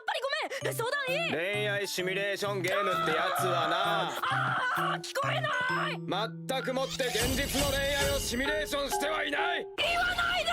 ぱりごめん、相談いい。恋愛シミュレーションゲームってやつはな、聞こえない。全くもって現実の恋愛をシミュレーションしてはいない。言わないで。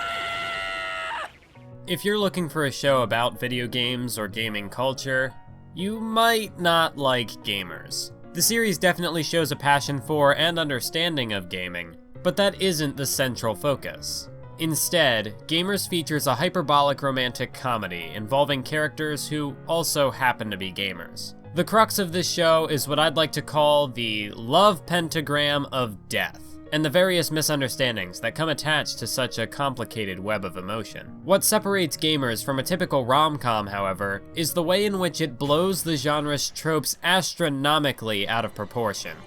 If you're looking for a show about video games or gaming culture, you might not like gamers. The series definitely shows a passion for and understanding of gaming, but that isn't the central focus. Instead, Gamers features a hyperbolic romantic comedy involving characters who also happen to be gamers. The crux of this show is what I'd like to call the love pentagram of death, and the various misunderstandings that come attached to such a complicated web of emotion. What separates Gamers from a typical rom-com, however, is the way in which it blows the genre's tropes astronomically out of proportion.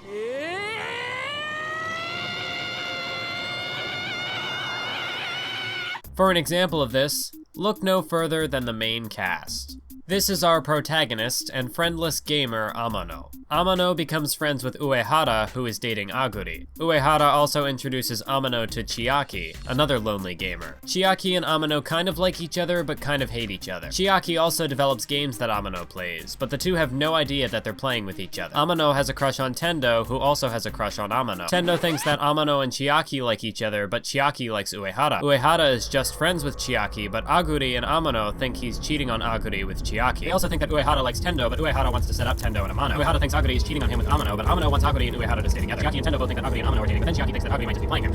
For an example of this, look no further than the main cast. This is our protagonist and friendless gamer Amano. Amano becomes friends with Uehara, who is dating Aguri. Uehara also introduces Amano to Chiaki, another lonely gamer. Chiaki and Amano kind of like each other, but kind of hate each other. Chiaki also develops games that Amano plays, but the two have no idea that they're playing with each other. Amano has a crush on Tendo, who also has a crush on Amano. Tendo thinks that Amano and Chiaki like each other, but Chiaki likes Uehara. Uehara is just friends with Chiaki, but Aguri and Amano think he's cheating on Aguri with Chiaki. They also think that Uehara likes Tendo, but Uehara wants to set up Tendo and Amano. Uehara thinks Aguri is cheating on him with Amano, but Amano wants Aguri and Uehara to stay together. Chiaki and Tendo both think that Aguri and Amano are dating, but then Chiaki thinks that Aguri might just be playing him.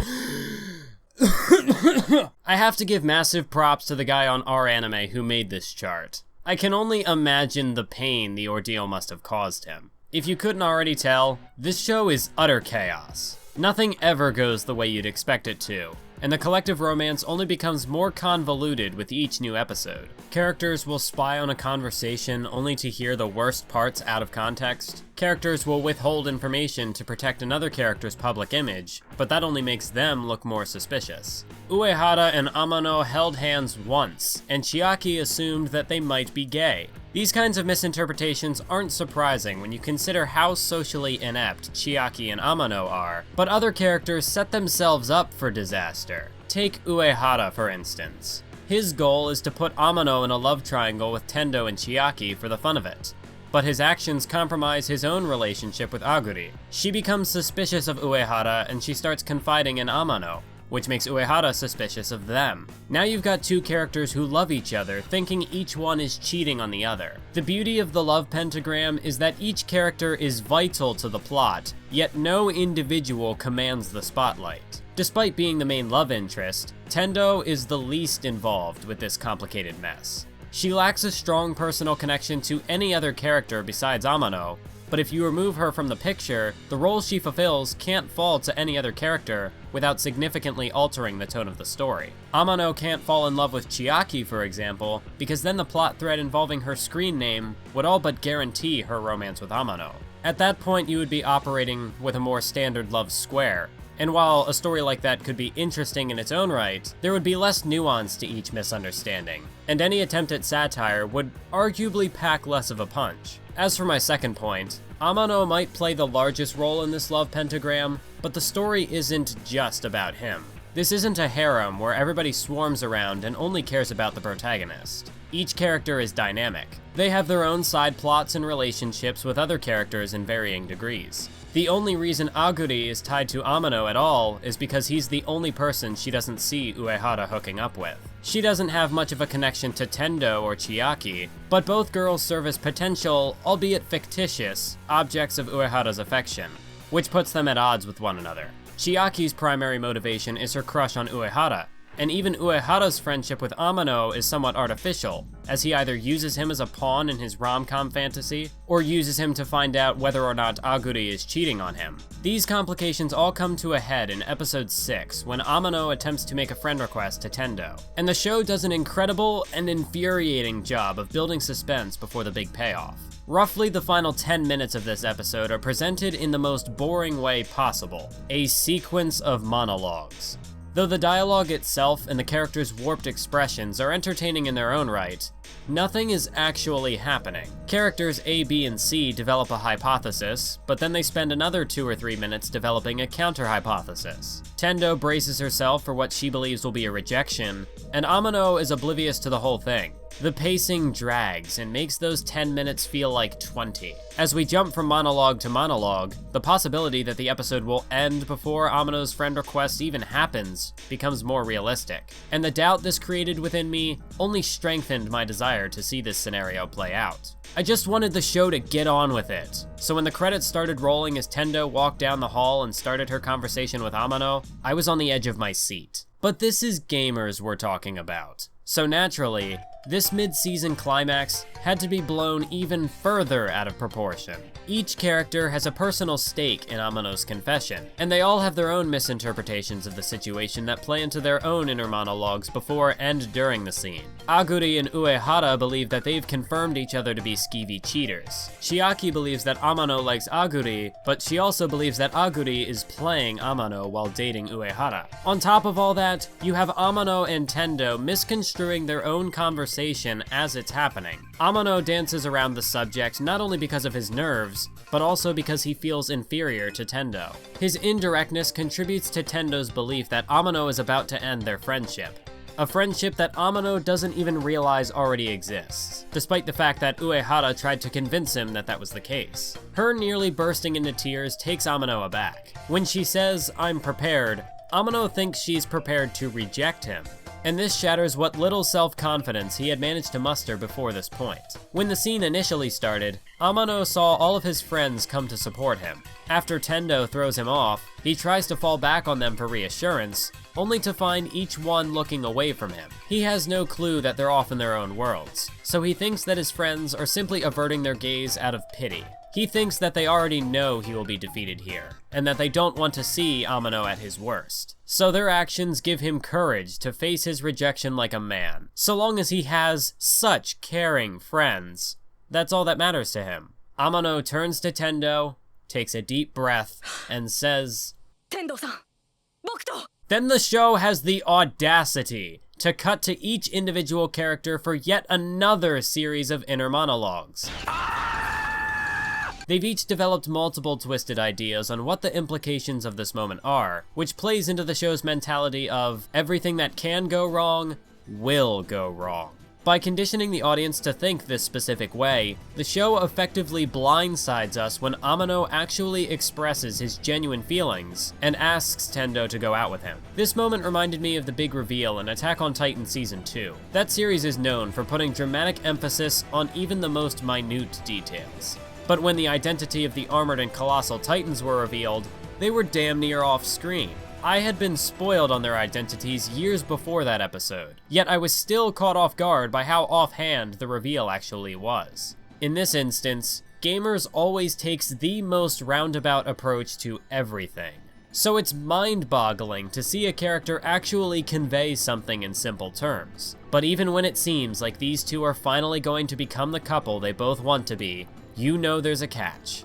I have to give massive props to the guy on R-Anime who made this chart. I can only imagine the pain the ordeal must have caused him. If you couldn't already tell, this show is utter chaos. Nothing ever goes the way you'd expect it to, and the collective romance only becomes more convoluted with each new episode. Characters will spy on a conversation only to hear the worst parts out of context. Characters will withhold information to protect another character's public image, but that only makes them look more suspicious. Uehara and Amano held hands once, and Chiaki assumed that they might be gay. These kinds of misinterpretations aren't surprising when you consider how socially inept Chiaki and Amano are, but other characters set themselves up for disaster. Take Uehara, for instance. His goal is to put Amano in a love triangle with Tendo and Chiaki for the fun of it, but his actions compromise his own relationship with Aguri. She becomes suspicious of Uehara and she starts confiding in Amano, which makes Uehara suspicious of them. Now you've got two characters who love each other, thinking each one is cheating on the other. The beauty of the love pentagram is that each character is vital to the plot, yet no individual commands the spotlight. Despite being the main love interest, Tendo is the least involved with this complicated mess. She lacks a strong personal connection to any other character besides Amano, but if you remove her from the picture, the role she fulfills can't fall to any other character without significantly altering the tone of the story. Amano can't fall in love with Chiaki, for example, because then the plot thread involving her screen name would all but guarantee her romance with Amano. At that point, you would be operating with a more standard love square, and while a story like that could be interesting in its own right, there would be less nuance to each misunderstanding, and any attempt at satire would arguably pack less of a punch. As for my second point, Amano might play the largest role in this love pentagram, but the story isn't just about him. This isn't a harem where everybody swarms around and only cares about the protagonist. Each character is dynamic. They have their own side plots and relationships with other characters in varying degrees. The only reason Aguri is tied to Amano at all is because he's the only person she doesn't see Uehara hooking up with. She doesn't have much of a connection to Tendo or Chiaki, but both girls serve as potential, albeit fictitious, objects of Uehara's affection, which puts them at odds with one another. Chiaki's primary motivation is her crush on Uehara, and even Uehara's friendship with Amano is somewhat artificial, as he either uses him as a pawn in his rom-com fantasy, or uses him to find out whether or not Aguri is cheating on him. These complications all come to a head in episode 6, when Amano attempts to make a friend request to Tendo, and the show does an incredible and infuriating job of building suspense before the big payoff. Roughly the final 10 minutes of this episode are presented in the most boring way possible, a sequence of monologues. Though the dialogue itself and the characters' warped expressions are entertaining in their own right, nothing is actually happening. Characters A, B, and C develop a hypothesis, but then they spend another 2 or 3 minutes developing a counter-hypothesis. Tendo braces herself for what she believes will be a rejection, and Amano is oblivious to the whole thing. The pacing drags and makes those 10 minutes feel like 20. As we jump from monologue to monologue, the possibility that the episode will end before Amano's friend request even happens becomes more realistic. And the doubt this created within me only strengthened my desire to see this scenario play out. I just wanted the show to get on with it. So when the credits started rolling as Tendo walked down the hall and started her conversation with Amano, I was on the edge of my seat. But this is gamers we're talking about. So naturally, this mid-season climax had to be blown even further out of proportion. Each character has a personal stake in Amano's confession, and they all have their own misinterpretations of the situation that play into their own inner monologues before and during the scene. Aguri and Uehara believe that they've confirmed each other to be skeevy cheaters. Chiaki believes that Amano likes Aguri, but she also believes that Aguri is playing Amano while dating Uehara. On top of all that, you have Amano and Tendo misconstruing their own conversation as it's happening. Amano dances around the subject not only because of his nerves, but also because he feels inferior to Tendo. His indirectness contributes to Tendo's belief that Amano is about to end their friendship. A friendship that Amano doesn't even realize already exists, despite the fact that Uehara tried to convince him that that was the case. Her nearly bursting into tears takes Amano aback. When she says, "I'm prepared," Amano thinks she's prepared to reject him. And this shatters what little self-confidence he had managed to muster before this point. When the scene initially started, Amano saw all of his friends come to support him. After Tendo throws him off, he tries to fall back on them for reassurance, only to find each one looking away from him. He has no clue that they're off in their own worlds, so he thinks that his friends are simply averting their gaze out of pity. He thinks that they already know he will be defeated here, and that they don't want to see Amano at his worst. So their actions give him courage to face his rejection like a man. So long as he has such caring friends, that's all that matters to him. Amano turns to Tendo, takes a deep breath, and says, "Tendo-san, boku to." Then the show has the audacity to cut to each individual character for yet another series of inner monologues. They've each developed multiple twisted ideas on what the implications of this moment are, which plays into the show's mentality of everything that can go wrong will go wrong. By conditioning the audience to think this specific way, the show effectively blindsides us when Amano actually expresses his genuine feelings and asks Tendo to go out with him. This moment reminded me of the big reveal in Attack on Titan Season 2. That series is known for putting dramatic emphasis on even the most minute details. But when the identity of the armored and colossal titans were revealed, they were damn near off screen. I had been spoiled on their identities years before that episode, yet I was still caught off guard by how offhand the reveal actually was. In this instance, Gamers always takes the most roundabout approach to everything. So it's mind-boggling to see a character actually convey something in simple terms. But even when it seems like these two are finally going to become the couple they both want to be, you know there's a catch.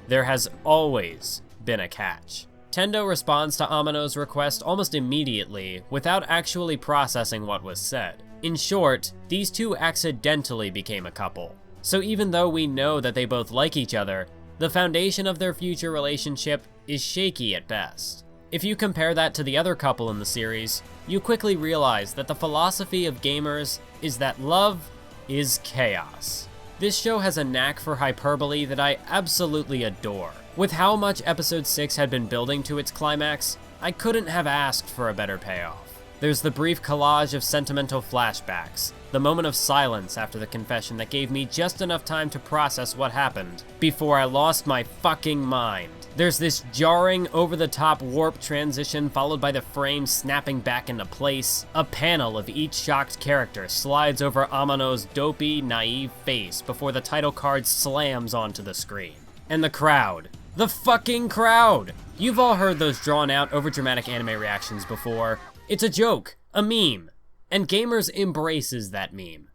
There has always been a catch. Tendo responds to Amano's request almost immediately, without actually processing what was said. In short, these two accidentally became a couple. So even though we know that they both like each other, the foundation of their future relationship is shaky at best. If you compare that to the other couple in the series, you quickly realize that the philosophy of Gamers is that love is chaos. This show has a knack for hyperbole that I absolutely adore. With how much episode 6 had been building to its climax, I couldn't have asked for a better payoff. There's the brief collage of sentimental flashbacks, the moment of silence after the confession that gave me just enough time to process what happened before I lost my fucking mind. There's this jarring, over-the-top warp transition followed by the frame snapping back into place. A panel of each shocked character slides over Amano's dopey, naive face before the title card slams onto the screen. And the crowd. The fucking crowd! You've all heard those drawn-out, overdramatic anime reactions before. It's a joke, a meme, and Gamers embraces that meme.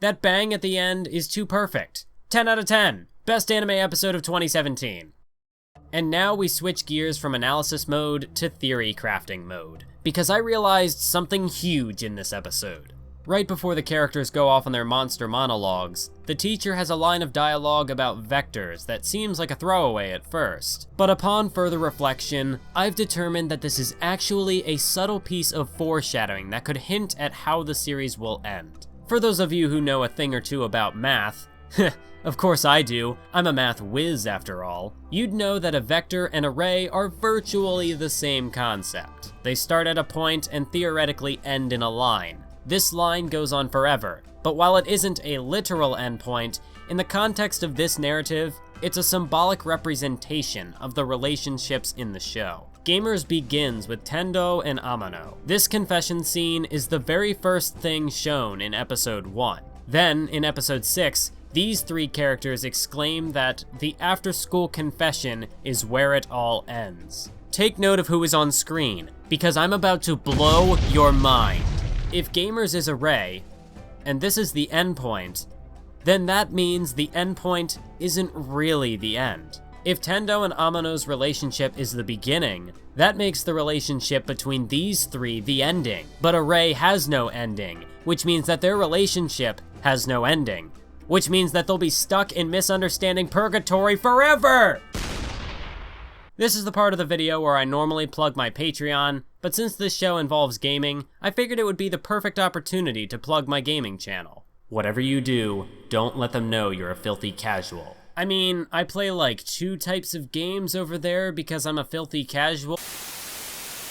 That bang at the end is too perfect. 10 out of 10. Best anime episode of 2017. And now we switch gears from analysis mode to theory crafting mode, because I realized something huge in this episode. Right before the characters go off on their monster monologues, the teacher has a line of dialogue about vectors that seems like a throwaway at first. But upon further reflection, I've determined that this is actually a subtle piece of foreshadowing that could hint at how the series will end. For those of you who know a thing or two about math, of course I do, I'm a math whiz after all, you'd know that a vector and array are virtually the same concept. They start at a point and theoretically end in a line. This line goes on forever, but while it isn't a literal endpoint, in the context of this narrative, it's a symbolic representation of the relationships in the show. Gamers begins with Tendo and Amano. This confession scene is the very first thing shown in episode 1. Then, in episode 6, these three characters exclaim that the after-school confession is where it all ends. Take note of who is on screen, because I'm about to blow your mind. If Gamers is array, and this is the endpoint, then that means the endpoint isn't really the end. If Tendo and Amano's relationship is the beginning, that makes the relationship between these three the ending. But array has no ending, which means that their relationship has no ending, which means that they'll be stuck in misunderstanding purgatory forever! This is the part of the video where I normally plug my Patreon, but since this show involves gaming, I figured it would be the perfect opportunity to plug my gaming channel. Whatever you do, don't let them know you're a filthy casual. I mean, I play like 2 types of games over there because I'm a filthy casual.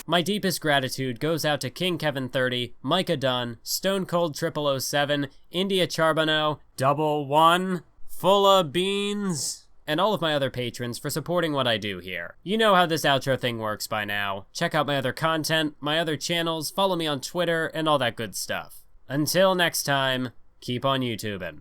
My deepest gratitude goes out to King Kevin 30, Micah Dunn, Stone Cold 0007, India Charbonneau, Double One, Fulla Beans, and all of my other patrons for supporting what I do here. You know how this outro thing works by now. Check out my other content, my other channels, follow me on Twitter, and all that good stuff. Until next time, keep on YouTubing.